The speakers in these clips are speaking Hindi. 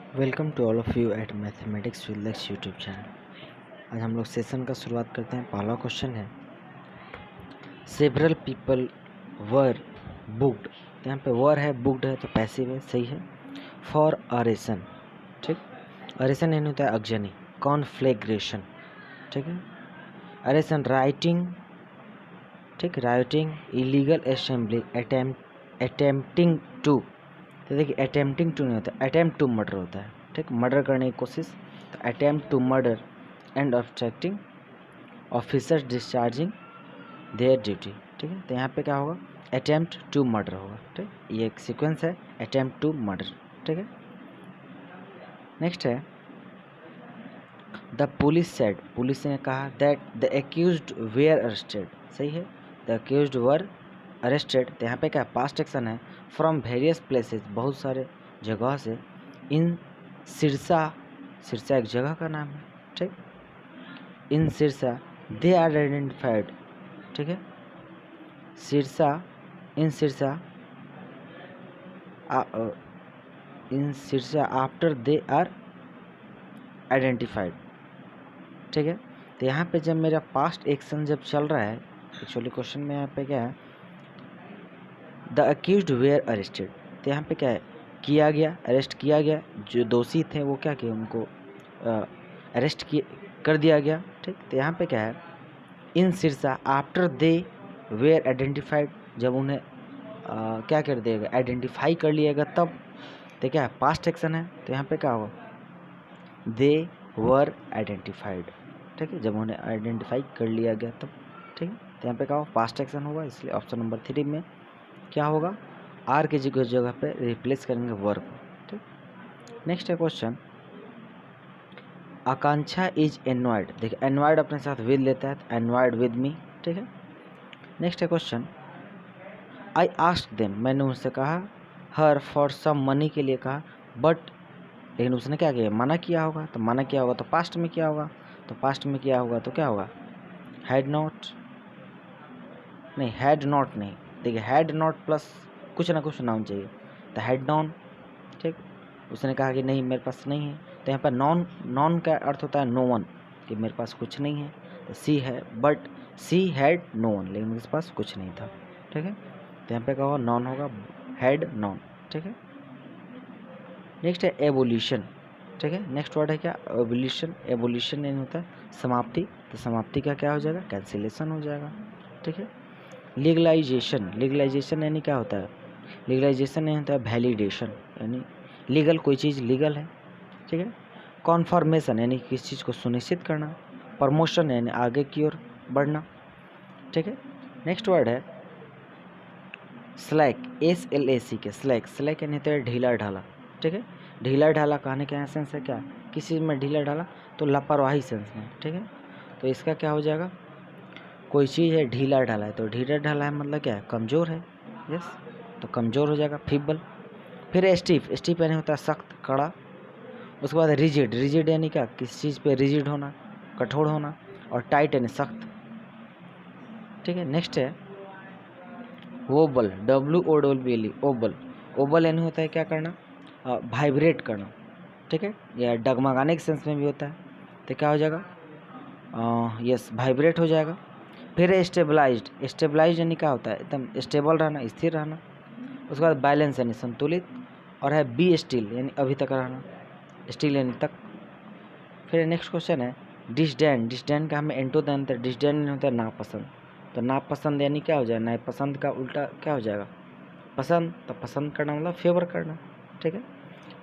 Welcome to all of you at mathematics with Lakshya YouTube channel. आज हम लोग सेशन का शुरुआत करते हैं। पहला क्वेश्चन है सेवरल पीपल वर बुक्ड। यहाँ पे वर है, बुक्ड है, तो पैसिव है, सही है। फॉर अरेसन, ठीक। अरेसन यानी होता है अग्जनी, कॉन्फ्लेग्रेशन, ठीक है। अरेसन राइटिंग, ठीक, rioting illegal assembly, attempting to, तो देखिए अटेम्प्टिंग टू नहीं होता, अटेम्प्ट टू मर्डर होता है, ठीक, मर्डर करने की कोशिश, तो attempt to murder and obstructing officers discharging their duty, ठीक है। तो यहाँ पे क्या होगा, अटेम्प्ट टू मर्डर होगा, ठीक। ये एक सीक्वेंस है, अटेम्प्ट टू मर्डर, ठीक है। नेक्स्ट है द पुलिस सेड, पुलिस ने कहा that the accused were arrested, सही है। द एक्यूज्ड वर अरेस्टेड, तो यहाँ पे क्या पास्ट एक्शन है, फ्रॉम वेरियस प्लेसेस, बहुत सारे जगह से, इन सिरसा, सिरसा एक जगह का नाम है, ठीक। In Sirsa they are identified, ठीक है। Sirsa, in Sirsa, in Sirsa after they are identified, ठीक है। तो यहाँ पे जब मेरा पास्ट एक्शन जब चल रहा है, एक्चुअली क्वेश्चन में यहाँ पे क्या है, द अक्यूज्ड वेयर अरेस्टेड, तो यहाँ पे क्या है, किया गया, अरेस्ट किया गया, जो दोषी थे वो क्या किया, उनको अरेस्ट कर दिया गया, ठीक। तो यहाँ पे क्या है, in Sirsa after they were identified, जब उन्हें क्या कर दिया गया, आइडेंटिफाई कर लिया गया तब, तो क्या है पास्ट एक्शन है, तो यहाँ पे क्या होगा, दे वर आइडेंटिफाइड, ठीक है, जब उन्हें आइडेंटिफाई कर लिया गया तब, ठीक है। तो यहाँ पे क्या होगा, पास्ट एक्शन होगा, इसलिए ऑप्शन नंबर 3 में क्या होगा, आर के जगह पे रिप्लेस करेंगे वर्ब, ठीक। नेक्स्ट है क्वेश्चन आकांक्षा इज एनवायड, देखिए एनवायड अपने साथ विद लेता है, तो एनवायड विद मी, ठीक है। नेक्स्ट है क्वेश्चन आई आस्क्ड देम, मैंने उनसे कहा, हर फॉर सम मनी, के लिए कहा, बट, लेकिन उसने क्या किया, मना किया होगा, तो मना किया होगा तो पास्ट में क्या होगा, तो पास्ट में किया होगा तो क्या होगा, हैड नॉट, नहीं हैड नॉट नहीं, देखिए हैड नॉट प्लस कुछ ना कुछ नाउन चाहिए, तो हैड नॉन, ठीक। उसने कहा कि नहीं मेरे पास नहीं है, तो यहाँ पर नॉन, नॉन का अर्थ होता है नो वन, कि मेरे पास कुछ नहीं है, तो सी है, but she had no one, लेकिन मेरे पास कुछ नहीं था, ठीक है। तो यहाँ पे क्या होगा, नॉन होगा, हैड नॉन, ठीक है। नेक्स्ट है एवोल्यूशन, ठीक है। नेक्स्ट वर्ड है क्या, एवोल्यूशन, एवोल्यूशन यानी होता है समाप्ति, तो समाप्ति का क्या हो जाएगा, कैंसिलेशन हो जाएगा, ठीक है। लीगलाइजेशन, लीगलाइजेशन यानी क्या होता है, लीगलाइजेशन यानी होता है वैलिडेशन, यानी लीगल, कोई चीज़ लीगल है, ठीक है। कॉन्फर्मेशन यानी किसी चीज़ को सुनिश्चित करना, प्रमोशन यानी आगे की ओर बढ़ना, ठीक है। नेक्स्ट वर्ड है स्लैक, SLAC के, स्लैक, स्लैक यानी होता है ढीला ढाला, ठीक है। ढीला ढाला कहने का सेंस है क्या, किसी में ढीला ढाला, तो लापरवाही सेंस में, ठीक है। तो इसका क्या हो जाएगा, कोई चीज़ है ढीला ढाला है, तो ढीला ढाला है मतलब क्या है, कमज़ोर है, यस, तो कमज़ोर हो जाएगा, फीबल। फिर स्टीफ, स्टीफ यानी होता है सख्त, कड़ा। उसके बाद रिजिड, रिजिड यानी क्या, किसी चीज़ पे रिजिड होना, कठोर होना, और टाइट यानी सख्त, ठीक है। नेक्स्ट है वोबल, WOBBLE, ओबल, ओबल यानी होता है क्या करना, वाइब्रेट करना, ठीक है, या डगमगाने के सेंस में भी होता है, तो क्या हो जाएगा, यस वाइब्रेट हो जाएगा। फिर है स्टेबलाइज्ड, स्टेबलाइज यानी क्या होता है, एकदम स्टेबल रहना, स्थिर रहना। उसके बाद बैलेंस यानी संतुलित, और है बी स्टिल यानी अभी तक रहना, स्टिल यानी तक। फिर नेक्स्ट क्वेश्चन है डिसडैन, डिसडैन का हमें एंटोदैन, डिसडैन होता है नापसंद, तो नापसंद यानी क्या हो जाएगा, नापसंद का उल्टा क्या हो जाएगा, पसंद, तो पसंद करना मतलब फेवर करना, ठीक है।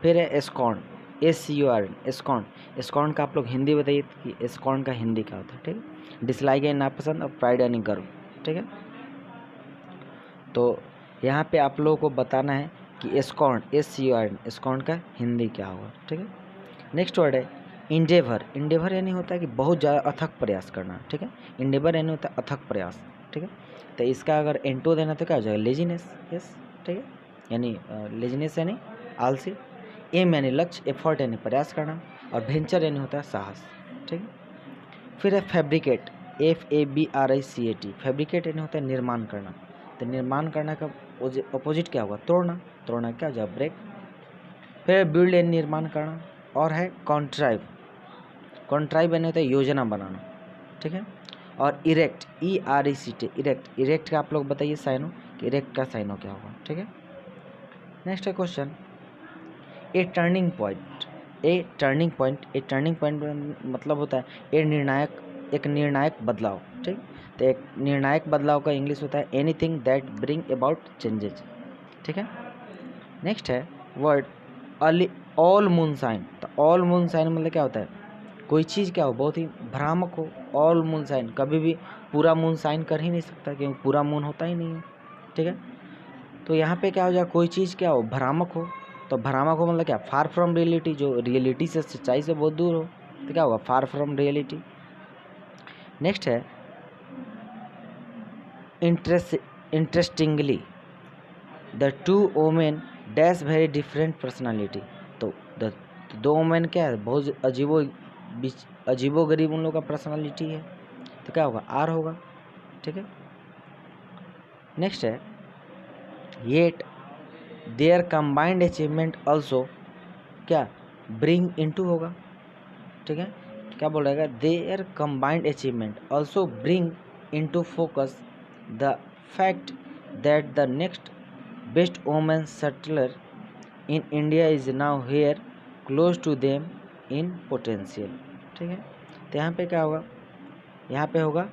फिर है एस्कॉन, SCORN, एस्कॉन, एस्कॉन का आप लोग हिंदी बताइए कि एस्कॉन का हिंदी क्या होता है, ठीक है। डिसलाइक यानी नापसंद, और प्राइड यानी गर्व, ठीक है। तो यहाँ पे आप लोगों को बताना है कि एस्कॉन, SCORN, एस्कॉन का हिंदी क्या होगा, ठीक है। नेक्स्ट वर्ड है इंडेवर, इंडेवर यानी होता है कि बहुत ज़्यादा अथक प्रयास करना, ठीक है। इंडेवर यानी होता है अथक प्रयास, ठीक है। तो इसका अगर एंटो देना तो क्या हो जाएगा, लेजीनेस, यस, ठीक है, यानी लेजीनेस यानी आलसी। एम यानी लक्ष्य, एफर्ट यानी प्रयास करना, और वेंचर यानी होता है साहस, ठीक है। फिर है फैब्रिकेट, FABRICAT, फैब्रिकेट यानी होता है निर्माण करना, तो निर्माण करना का अपोजिट क्या होगा, तोड़ना, तोड़ना क्या हो जाएगा, ब्रेक। फिर बिल्ड यानी निर्माण करना, और है कॉन्ट्राइव। कॉन्ट्राइव यानी होता है योजना बनाना, ठीक है। और इरेक्ट, ERECT, इरेक्ट। इरेक्ट का आप लोग बताइए साइनो कि इरेक्ट का साइनो क्या होगा, ठीक है। नेक्स्ट है क्वेश्चन, ए टर्निंग पॉइंट। ए टर्निंग पॉइंट, ए टर्निंग पॉइंट मतलब होता है एक निर्णायक बदलाव, ठीक। तो एक निर्णायक बदलाव का इंग्लिश होता है anything that bring about changes, ठीक है। नेक्स्ट है वर्ड ऑल मून साइन। तो ऑल मून साइन मतलब क्या होता है, कोई चीज़ क्या हो बहुत ही भ्रामक हो। ऑल मून साइन, कभी भी पूरा मून साइन कर ही नहीं सकता क्योंकि पूरा मून होता ही नहीं है, ठीक है। तो यहाँ पे क्या हो जाए, कोई चीज़ क्या हो भ्रामक हो। तो भ्रामक हो मतलब क्या, फार फ्रॉम रियलिटी, जो रियलिटी से, सच्चाई से बहुत दूर हो, तो क्या होगा, फार फ्रॉम रियलिटी। नेक्स्ट है interestingly the two women dash very different personality. तो दो वोमेन क्या है, बहुत अजीबो गरीब उन लोगों का पर्सनालिटी है, तो क्या होगा, आर होगा, ठीक है। नेक्स्ट है yet their combined achievement also क्या ब्रिंग इनटू होगा, ठीक है। क्या बोल रहेगा, their combined achievement also bring into focus the fact that the next best women shuttler in India is now here close to them in potential, ठीक है। तो यहाँ पे क्या होगा, यहाँ पे होगा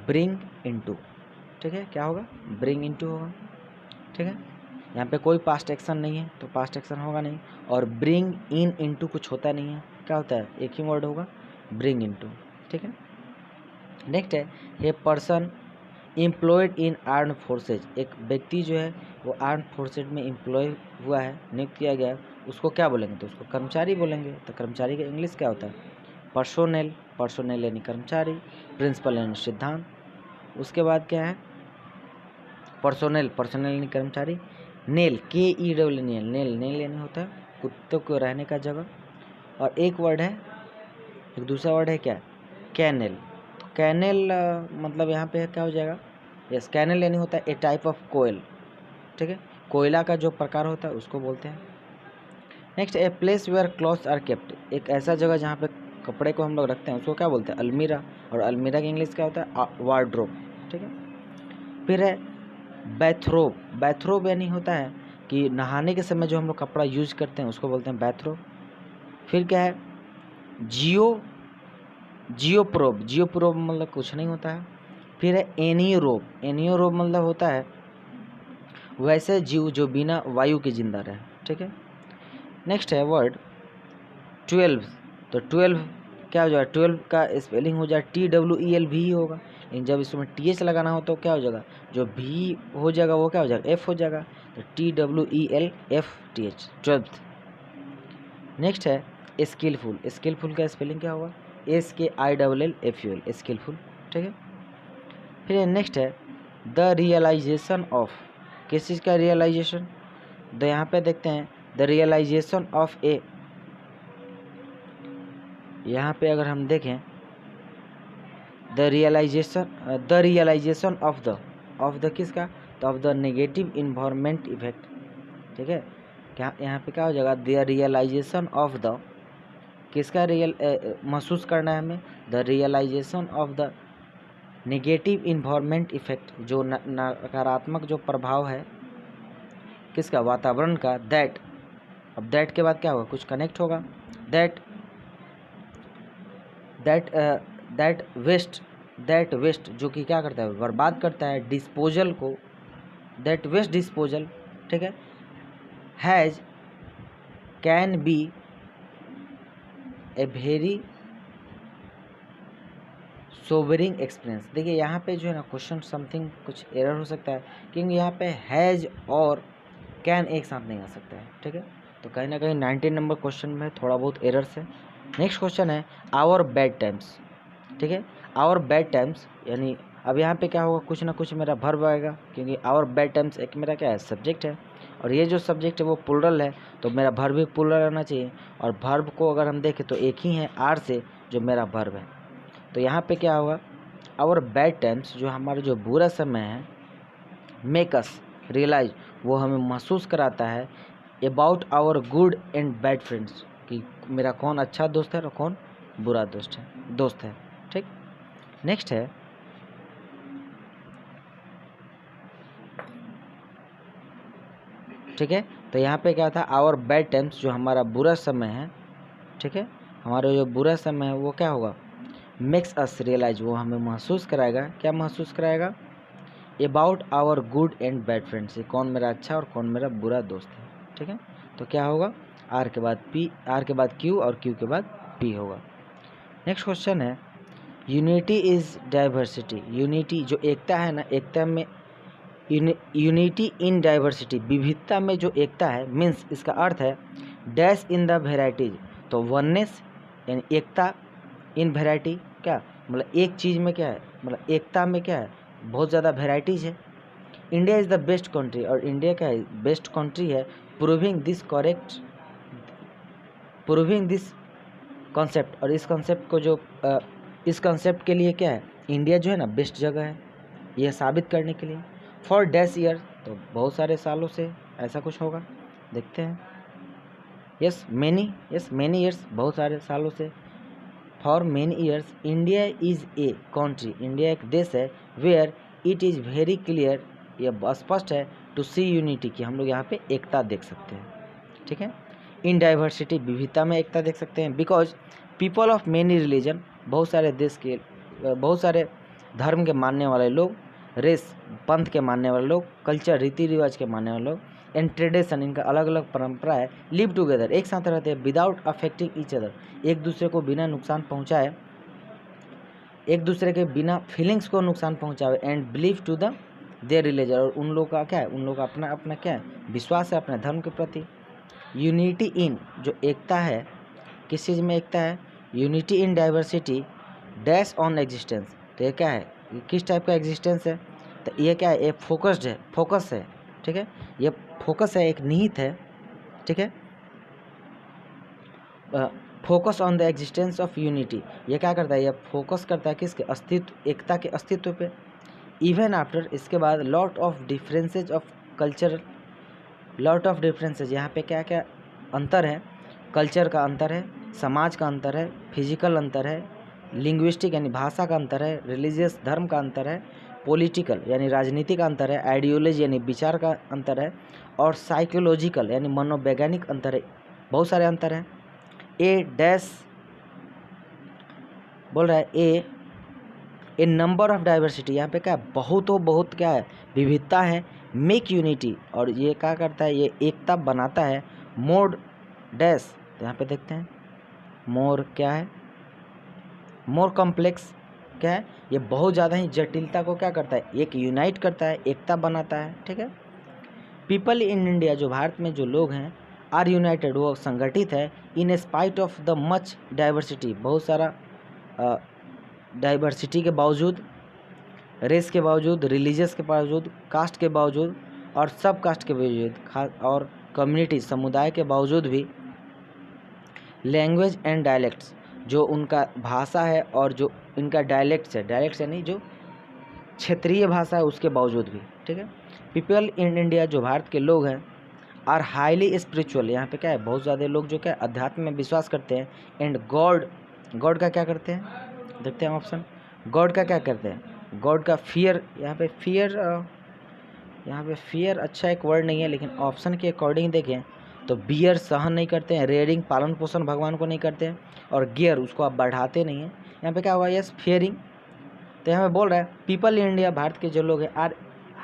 ब्रिंग इनटू, ठीक है। क्या होगा, ब्रिंग इनटू होगा, ठीक है। यहाँ पे कोई पास्ट एक्शन नहीं है तो पास्ट एक्शन होगा नहीं, और ब्रिंग इन इनटू कुछ होता नहीं है, क्या होता है, एक ही वर्ड होगा, ब्रिंग इनटू, ठीक है। नेक्स्ट है a person employed in armed forces. एक व्यक्ति जो है वो आर्म्ड फोर्सेज में एम्प्लॉय हुआ है, नियुक्त किया गया है, उसको क्या बोलेंगे, तो उसको कर्मचारी बोलेंगे। तो कर्मचारी का इंग्लिश क्या होता है, पर्सोनेल। पर्सोनेल यानी कर्मचारी, प्रिंसिपल यानी सिद्धांत। उसके बाद क्या है, पर्सोनेल, पर्सोनेल यानी कर्मचारी। नेल, KEWL, नेल, नेल यानी होता है कुत्तों को रहने का जगह। और एक वर्ड है, एक दूसरा वर्ड है क्या, कैनल। तो कैनल मतलब यहाँ पे क्या हो जाएगा, यस, कैनल यानी होता है ए टाइप ऑफ कोयल, ठीक है। कोयला का जो प्रकार होता है उसको बोलते हैं। Next a place where clothes are kept. एक ऐसा जगह जहाँ पे कपड़े को हम लोग रखते हैं उसको क्या बोलते हैं, अलमीरा। और अलमीरा की इंग्लिश क्या होता है, वार्डरोब, ठीक है। फिर है बैथरोब। बैथरोब यानी होता है कि नहाने के समय जो हम लोग कपड़ा यूज करते हैं उसको बोलते हैं बैथरोब। फिर क्या है, जियोप्रोब। जियोप्रोब मतलब कुछ नहीं होता है। फिर है एनियोरोब। एनियोरोब मतलब होता है वैसे जीव जो बिना वायु के जिंदा रहे, ठीक है। नेक्स्ट है वर्ड 12। तो 12 क्या हो जाएगा, 12 का स्पेलिंग हो जाए TWELV ही होगा, लेकिन जब इसमें TH लगाना हो तो क्या हो जाएगा, जो भी हो जाएगा वो क्या हो जाएगा, F हो जाएगा। तो TWELFTH, 12th। नेक्स्ट है स्किलफुल। स्किलफुल का स्पेलिंग क्या होगा, SKILLFUL, स्किलफुल, ठीक है। फिर नेक्स्ट है द रियलाइजेशन ऑफ। किस चीज़ का रियलाइजेशन, तो यहाँ पे देखते हैं द रियलाइजेशन ऑफ ए। यहाँ पे अगर हम देखें द रियलाइजेशन ऑफ द किसका, तो of the negative environment effect, ठीक है। क्या यहाँ पे क्या हो जाएगा, द रियलाइजेशन ऑफ द किसका, महसूस करना है हमें, the realization of the negative environment effect, जो नकारात्मक जो प्रभाव है किसका, वातावरण का। दैट, अब दैट के बाद क्या होगा, कुछ कनेक्ट होगा। दैट वेस्ट जो कि क्या करता है, बर्बाद करता है, डिस्पोजल को, दैट वेस्ट डिस्पोजल, ठीक है, has can be a very sobering experience. देखिए यहाँ पे जो है ना क्वेश्चन समथिंग कुछ एरर हो सकता है, क्योंकि यहाँ पे हैज और कैन एक साथ नहीं आ सकता है, ठीक है। तो कहीं ना कहीं 19 नंबर क्वेश्चन में थोड़ा बहुत एरर्स है। नेक्स्ट क्वेश्चन है आवर बैड टाइम्स, ठीक है। आवर बैड टाइम्स यानी अब यहाँ पे क्या होगा, कुछ ना कुछ मेरा वर्ब आएगा, क्योंकि आवर बैड टाइम्स एक मेरा क्या है, सब्जेक्ट है, और ये जो सब्जेक्ट है वो प्लुरल है, तो मेरा वर्ब भी प्लुरल रहना चाहिए। और वर्ब को अगर हम देखें तो एक ही है आर से, जो मेरा वर्ब है। तो यहाँ पे क्या होगा, आवर बैड टाइम्स जो हमारा जो बुरा समय है, मेक अस रियलाइज, वो हमें महसूस कराता है about our good and bad friends, कि मेरा कौन अच्छा दोस्त है और कौन बुरा दोस्त है। ठीक, नेक्स्ट है ठीक है, तो यहाँ पे क्या था, आवर बैड टाइम्स, जो हमारा बुरा समय है, ठीक है, हमारा जो बुरा समय है वो क्या होगा, मेक्स अस रियलाइज, वो हमें महसूस कराएगा, क्या महसूस कराएगा, about our good and bad friends, कौन मेरा अच्छा और कौन मेरा बुरा दोस्त है। ठीक है, तो क्या होगा, आर के बाद पी, आर के बाद क्यू और क्यू के बाद पी होगा। नेक्स्ट क्वेश्चन है, यूनिटी इज डाइवर्सिटी, यूनिटी जो एकता है ना, एकता में यूनिटी इन डाइवर्सिटी, विविधता में जो एकता है, मीन्स इसका अर्थ है डैश इन द वेराइटीज, तो वननेस यानी एकता, इन वेराइटी क्या मतलब एक चीज़ में क्या है, मतलब एकता में क्या है, बहुत ज़्यादा वेराइटीज़ है। India is the best country, और इंडिया क्या है, बेस्ट कंट्री है, प्रूविंग दिस कॉन्सेप्ट, और इस कॉन्सेप्ट को जो इस कॉन्सेप्ट के लिए क्या है, इंडिया जो है ना बेस्ट जगह है यह साबित करने के लिए। फॉर डैश ईयर, तो बहुत सारे सालों से ऐसा कुछ होगा, देखते हैं। यस मैनी ईयर्स, बहुत सारे सालों से। For many years India is a country, India एक देश है, where it is very clear, यह स्पष्ट है, टू सी यूनिटी, कि हम लोग यहाँ पे एकता देख सकते हैं। ठीक है, इन डाइवर्सिटी, विविधता में एकता देख सकते हैं। Because people of many religion, बहुत सारे देश के, बहुत सारे धर्म के मानने वाले लोग, रेस पंथ के मानने वाले लोग, कल्चर रीति रिवाज के मानने वाले लोग, एंड ट्रेडिशन, इनका अलग अलग परंपरा है, लिव टुगेदर, एक साथ रहते हैं, विदाउट अफेक्टिंग ईच अदर, एक दूसरे को बिना नुकसान पहुंचाए, एक दूसरे के बिना फीलिंग्स को नुकसान पहुंचाए, and believe to the their religion, और उन लोगों का क्या है, उन लोगों का अपना अपना क्या है, विश्वास है अपने धर्म के प्रति। यूनिटी इन, जो एकता है, किस चीज़ में एकता है, unity in diversity dash on existence, तो ये क्या है, ये किस टाइप का एग्जिस्टेंस है, तो ये क्या है, ये फोकस है। ठीक है, ये फोकस है, एक निहित है। ठीक है, focus on the existence of unity, ये क्या करता है, ये फोकस करता है किसके अस्तित्व, एकता के अस्तित्व पे। इवन आफ्टर, इसके बाद lot of differences of culture, lot of differences, यहाँ पे क्या क्या अंतर है, कल्चर का अंतर है, समाज का अंतर है, फिजिकल अंतर है, लिंग्विस्टिक यानी भाषा का अंतर है, रिलीजियस धर्म का अंतर है, पॉलिटिकल यानी राजनीति का अंतर है, आइडियोलॉजी यानी विचार का अंतर है, और साइकोलॉजिकल यानी मनोवैज्ञानिक अंतर है, बहुत सारे अंतर हैं। ए डैश बोल रहा है, ए नंबर ऑफ डाइवर्सिटी, यहाँ पे क्या है, बहुत क्या है, विविधता है, मेक यूनिटी, और ये क्या करता है, ये एकता बनाता है, मोड डैश, तो यहाँ पे देखते हैं, मोर क्या है, मोर कॉम्प्लेक्स क्या है, ये बहुत ज़्यादा ही जटिलता को क्या करता है, एक यूनाइट करता है, एकता बनाता है। ठीक है, पीपल इन इंडिया, जो भारत में जो लोग हैं, आर यूनाइटेड, वो संगठित है, in spite of the much diversity, बहुत सारा डाइवर्सिटी के बावजूद, रेस के बावजूद, रिलीजियस के बावजूद, कास्ट के बावजूद, और सब कास्ट के बावजूद, और कम्युनिटी समुदाय के बावजूद भी, लैंग्वेज एंड डायलेक्ट्स, जो उनका भाषा है और जो इनका डायलेक्ट्स है, डायलेक्ट्स यानी जो क्षेत्रीय भाषा है, उसके बावजूद भी। ठीक है, पीपल इन इंडिया, जो भारत के लोग हैं, आर हाईली स्पिरिचुअल, यहाँ पे क्या है, बहुत ज़्यादा लोग जो क्या अध्यात्म में विश्वास करते हैं, एंड गॉड का क्या करते हैं, देखते हैं ऑप्शन, गॉड का क्या करते हैं, गॉड का फियर, यहाँ पे फियर अच्छा एक वर्ड नहीं है, लेकिन ऑप्शन के अकॉर्डिंग देखें तो बियर सहन नहीं करते हैं, रेयरिंग पालन पोषण भगवान को नहीं करते हैं, और गियर उसको आप बढ़ाते नहीं हैं। यहाँ पे क्या हुआ, यस फियरिंग, तो यहाँ पे बोल रहा है पीपल इन इंडिया, भारत के जो लोग हैं, आर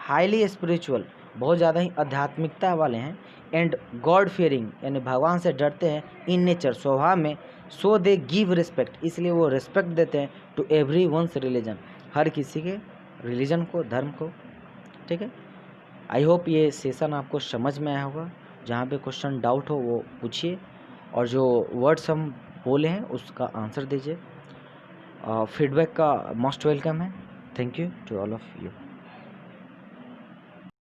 हाईली स्पिरिचुअल, बहुत ज़्यादा ही आध्यात्मिकता वाले हैं, एंड गॉड फियरिंग यानी भगवान से डरते हैं, इन नेचर स्वभाव में, सो दे गिव रिस्पेक्ट, इसलिए वो रिस्पेक्ट देते हैं, टू एवरी वंस रिलीजन, हर किसी के रिलीजन को, धर्म को। ठीक है, आई होप ये सेशन आपको समझ में आया होगा, जहाँ पे क्वेश्चन डाउट हो वो पूछिए, और जो वर्ड्स हम बोले हैं उसका आंसर दीजिए। फीडबैक का मोस्ट वेलकम है। Thank you to all of you.